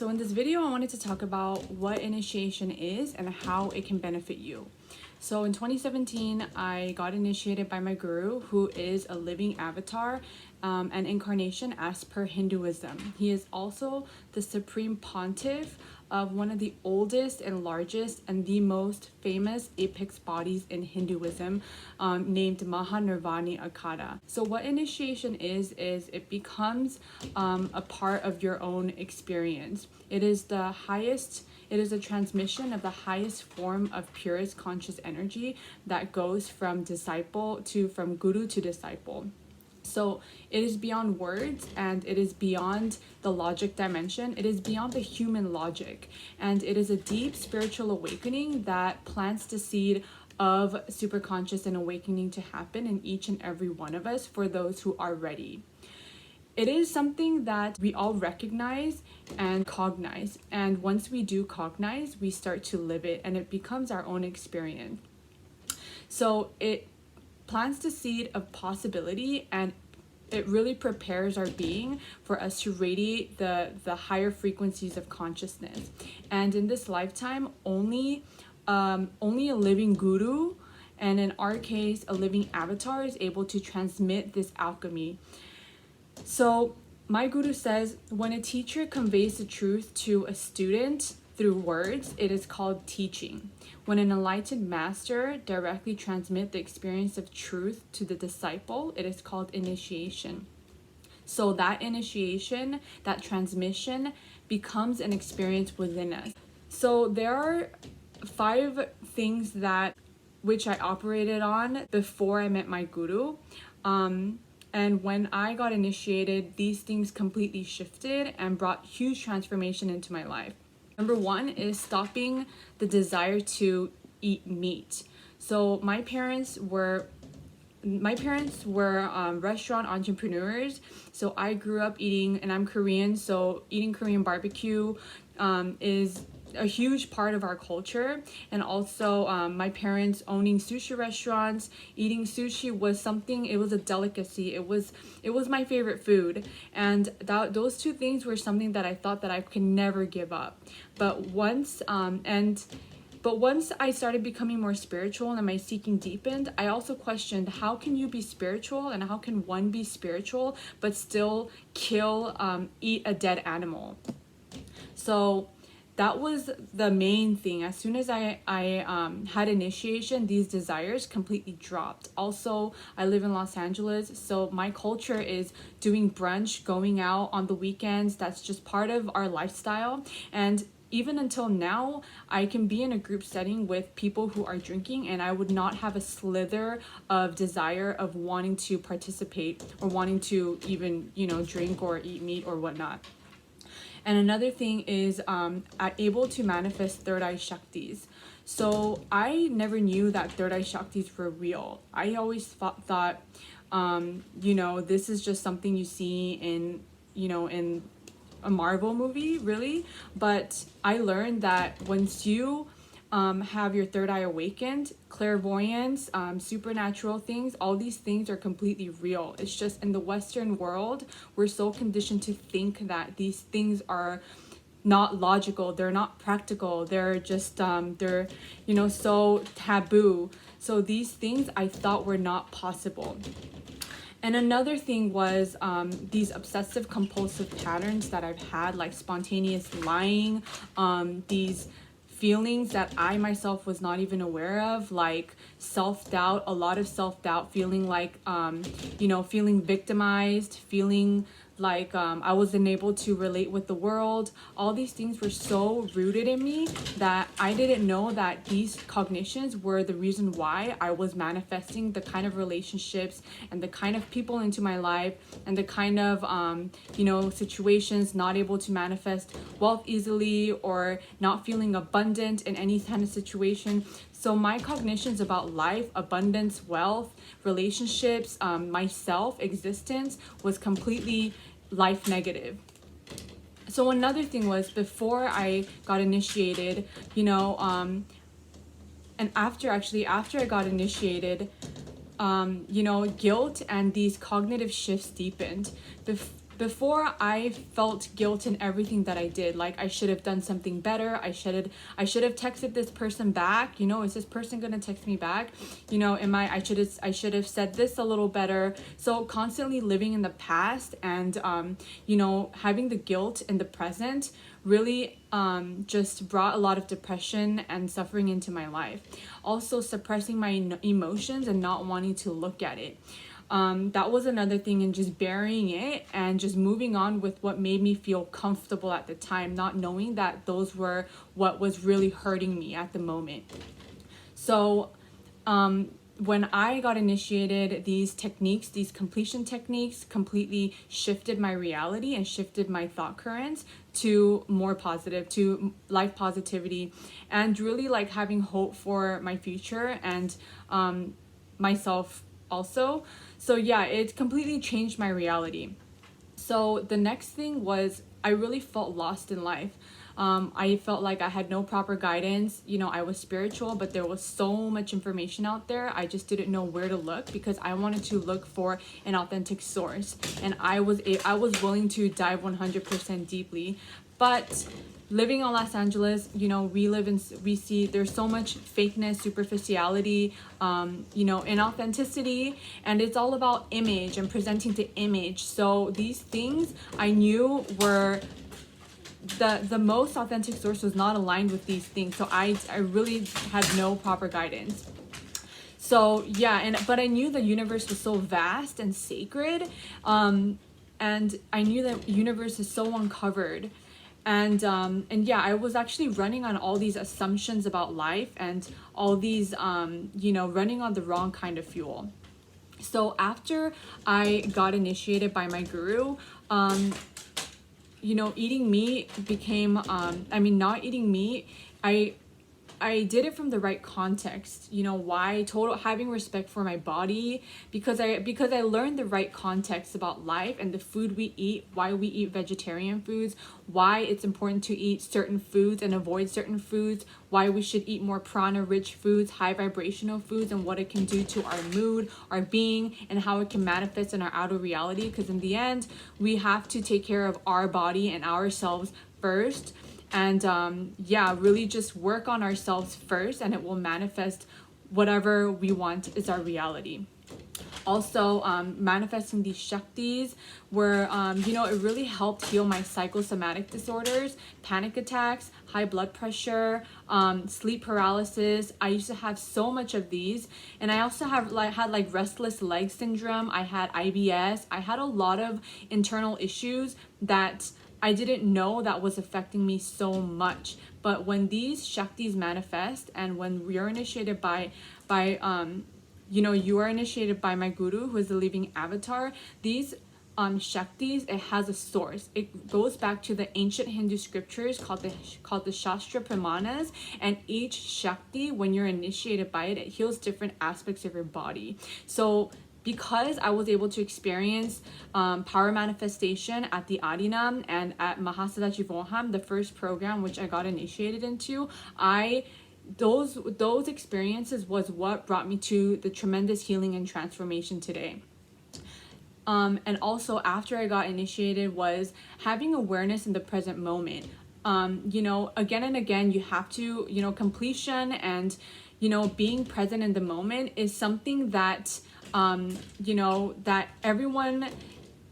So in this video, I wanted to talk about what initiation is and how it can benefit you. So in 2017, I got initiated by my guru, who is a living avatar and incarnation as per Hinduism. He is also the supreme pontiff of one of the oldest and largest and the most famous apex bodies in Hinduism, named Mahanirvani Akada. So what initiation is it becomes a part of your own experience. It is a transmission of the highest form of purest conscious energy that goes from guru to disciple. So it is beyond words, and it is beyond the logic dimension. It is beyond the human logic, and it is a deep spiritual awakening that plants the seed of superconscious and awakening to happen in each and every one of us for those who are ready. It is something that we all recognize and cognize, and once we do cognize, we start to live it, and it becomes our own experience. So it plants the seed of possibility, and it really prepares our being for us to radiate the higher frequencies of consciousness. And in this lifetime, only a living guru, and in our case, a living avatar, is able to transmit this alchemy. So my guru says, when a teacher conveys the truth to a student through words, it is called teaching. When an enlightened master directly transmits the experience of truth to the disciple, it is called initiation. So that initiation, that transmission, becomes an experience within us. So there are 5 things which I operated on before I met my guru. And when I got initiated, these things completely shifted and brought huge transformation into my life. Number 1 is stopping the desire to eat meat. So my parents were restaurant entrepreneurs. So I grew up eating, and I'm Korean, so eating Korean barbecue is a huge part of our culture. And also my parents owning sushi restaurants, eating sushi was something, it was a delicacy. It was my favorite food, and those 2 things were something that I thought that I could never give up. But once I started becoming more spiritual and my seeking deepened, I also questioned, how can you be spiritual, and how can one be spiritual but still eat a dead animal? So that was the main thing. As soon as I had initiation, these desires completely dropped. Also, I live in Los Angeles, so my culture is doing brunch, going out on the weekends. That's just part of our lifestyle. And even until now, I can be in a group setting with people who are drinking, and I would not have a slither of desire of wanting to participate or wanting to even, drink or eat meat or whatnot. And another thing is I'm able to manifest Thirdeye Shaktis. So I never knew that Thirdeye Shaktis were real. I always thought, this is just something you see in a Marvel movie, really. But I learned that once you have your third eye awakened, clairvoyance, supernatural things, all these things are completely real. It's just in the Western world, we're so conditioned to think that these things are not logical, they're not practical, they're just so taboo. So these things I thought were not possible. And another thing was these obsessive compulsive patterns that I've had, like spontaneous lying, these feelings that I myself was not even aware of, like self-doubt, a lot of self-doubt, feeling like, feeling victimized, feeling like I wasn't able to relate with the world. All these things were so rooted in me that I didn't know that these cognitions were the reason why I was manifesting the kind of relationships and the kind of people into my life and the kind of situations, not able to manifest wealth easily or not feeling abundant in any kind of situation. So my cognitions about life, abundance, wealth, relationships, myself, existence was completely life negative. So another thing was, before I got initiated, and after I got initiated, guilt and these cognitive shifts deepened. before I felt guilt in everything that I did. Like I should have done something better. I should have texted this person back. You know, is this person gonna text me back? You know, I should have said this a little better. So constantly living in the past and you know, having the guilt in the present really just brought a lot of depression and suffering into my life. Also suppressing my emotions and not wanting to look at it. That was another thing, and just burying it and just moving on with what made me feel comfortable at the time, not knowing that those were what was really hurting me at the moment. So when I got initiated, these techniques, these completion techniques, completely shifted my reality and shifted my thought currents to more positive, to life positivity, and really like having hope for my future and myself also. So yeah, it completely changed my reality. So the next thing was I really felt lost in life. I felt like I had no proper guidance. You know, I was spiritual, but there was so much information out there. I just didn't know where to look because I wanted to look for an authentic source. And I was willing to dive 100% deeply. But living in Los Angeles, you know, we see there's so much fakeness, superficiality, you know, inauthenticity, and it's all about image and presenting to image. So these things I knew were the most authentic source was not aligned with these things. So I really had no proper guidance. So yeah, but I knew the universe was so vast and sacred, and I knew that universe is so uncovered. And yeah, I was actually running on all these assumptions about life and all these, you know, running on the wrong kind of fuel. So after I got initiated by my guru, you know, eating meat became, not eating meat, I did it from the right context. You know why? Having respect for my body, because I learned the right context about life and the food we eat, why we eat vegetarian foods, why it's important to eat certain foods and avoid certain foods, why we should eat more prana-rich foods, high vibrational foods, and what it can do to our mood, our being, and how it can manifest in our outer reality. Because in the end, we have to take care of our body and ourselves first. And yeah, really just work on ourselves first, and it will manifest whatever we want is our reality. Also, manifesting these Shaktis were, you know, it really helped heal my psychosomatic disorders, panic attacks, high blood pressure, sleep paralysis. I used to have so much of these. And I also had restless leg syndrome. I had IBS. I had a lot of internal issues that I didn't know that was affecting me so much. But when these Shaktis manifest, and when we are initiated by you know, you are initiated by my guru, who is the living avatar, these Shaktis, it has a source. It goes back to the ancient Hindu scriptures called the Shastra Pramanas, and each Shakti, when you're initiated by it, it heals different aspects of your body. So because I was able to experience power manifestation at the Adinam and at Mahasadachi Voham, the first program which I got initiated into, those experiences was what brought me to the tremendous healing and transformation today. And also after I got initiated was having awareness in the present moment. You know, again and again, you have to, you know, completion and, you know, being present in the moment is something that you know, that everyone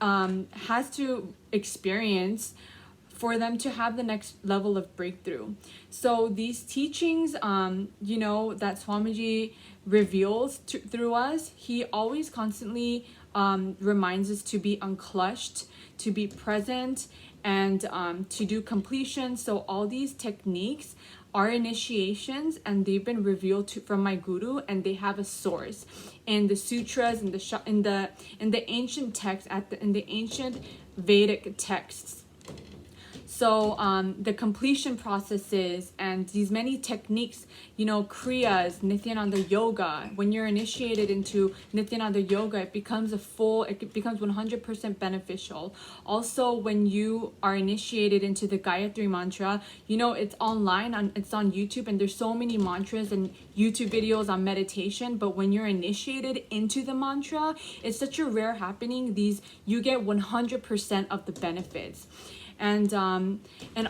has to experience for them to have the next level of breakthrough. So these teachings, you know, that Swamiji reveals through us, he always constantly reminds us to be unclushed, to be present, and to do completion. So all these techniques are initiations, and they've been revealed from my guru, and they have a source in the sutras, in the ancient texts, in the ancient Vedic texts. So the completion processes and these many techniques, kriyas, Nithyananda yoga, when you're initiated into Nithyananda yoga, it becomes 100% beneficial. Also, when you are initiated into the Gayatri mantra, it's online, it's on YouTube, and there's so many mantras and YouTube videos on meditation. But when you're initiated into the mantra, it's such a rare happening. You get 100% of the benefits. And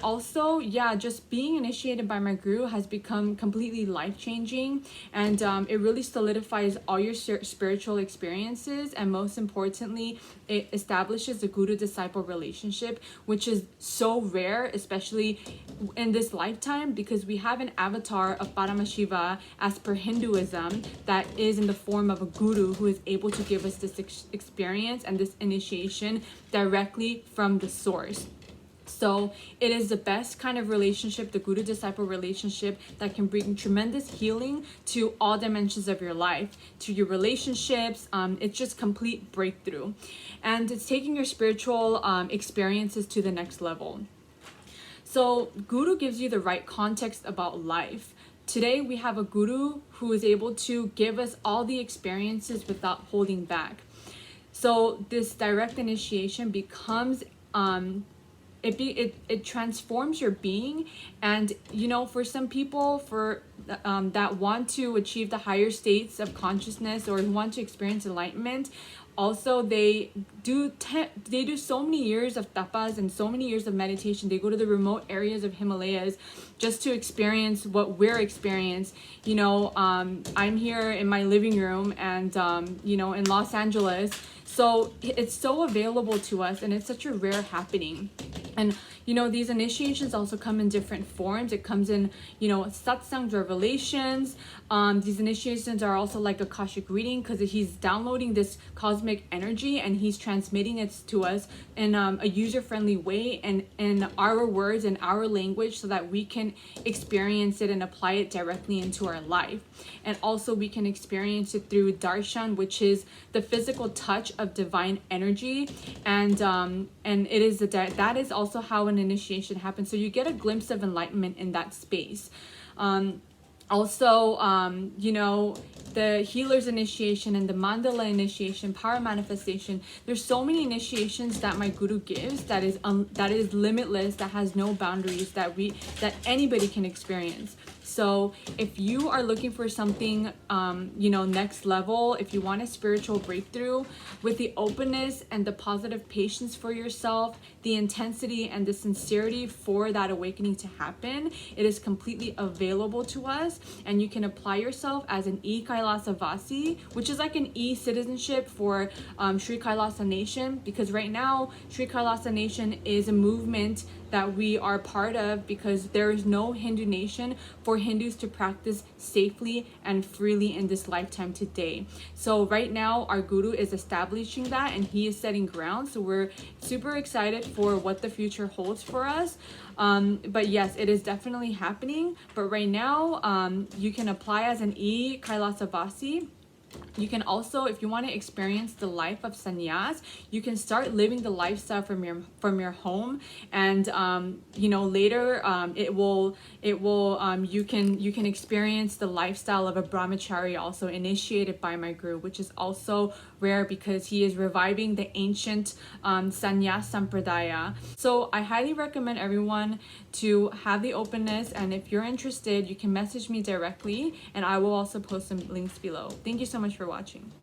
also, just being initiated by my guru has become completely life-changing, and it really solidifies all your spiritual experiences, and most importantly, it establishes a guru-disciple relationship, which is so rare, especially in this lifetime, because we have an avatar of Paramashivam as per Hinduism that is in the form of a guru who is able to give us this experience and this initiation directly from the source. So it is the best kind of relationship, the guru-disciple relationship, that can bring tremendous healing to all dimensions of your life, to your relationships. It's just complete breakthrough. And it's taking your spiritual experiences to the next level. So guru gives you the right context about life. Today we have a guru who is able to give us all the experiences without holding back. So this direct initiation becomes it transforms your being. And for some people that want to achieve the higher states of consciousness or who want to experience enlightenment, also they do so many years of tapas and so many years of meditation. They go to the remote areas of Himalayas just to experience what we're experiencing. I'm here in my living room and in Los Angeles, so it's so available to us, and it's such a rare happening. And these initiations also come in different forms. It comes in satsangs, revelations. These initiations are also like Akashic reading, because he's downloading this cosmic energy and he's transmitting it to us in a user-friendly way and in our words and our language, so that we can experience it and apply it directly into our life. And also we can experience it through darshan, which is the physical touch of divine energy, and it is that is also how an initiation happens. So you get a glimpse of enlightenment in that space. The healer's initiation and the mandala initiation, power manifestation. There's so many initiations that my guru gives that is limitless, that has no boundaries, that anybody can experience. So if you are looking for something, next level, if you want a spiritual breakthrough with the openness and the positive patience for yourself, the intensity and the sincerity for that awakening to happen, it is completely available to us. And you can apply yourself as an e-Kailasavasi, which is like an e-citizenship for Sri Kailasa Nation, because right now Sri Kailasa Nation is a movement that we are part of, because there is no Hindu nation for Hindus to practice safely and freely in this lifetime today. So right now our guru is establishing that, and he is setting ground. So we're super excited for what the future holds for us. But yes, it is definitely happening. But right now, you can apply as an e-Kailasavasi. You can also, if you want to experience the life of sannyas, you can start living the lifestyle from your home, and later you can experience the lifestyle of a brahmachari, also initiated by my guru, which is also rare because he is reviving the ancient sannyas sampradaya. So I highly recommend everyone to have the openness, and if you're interested, you can message me directly, and I will also post some links below. Thank you so much for watching.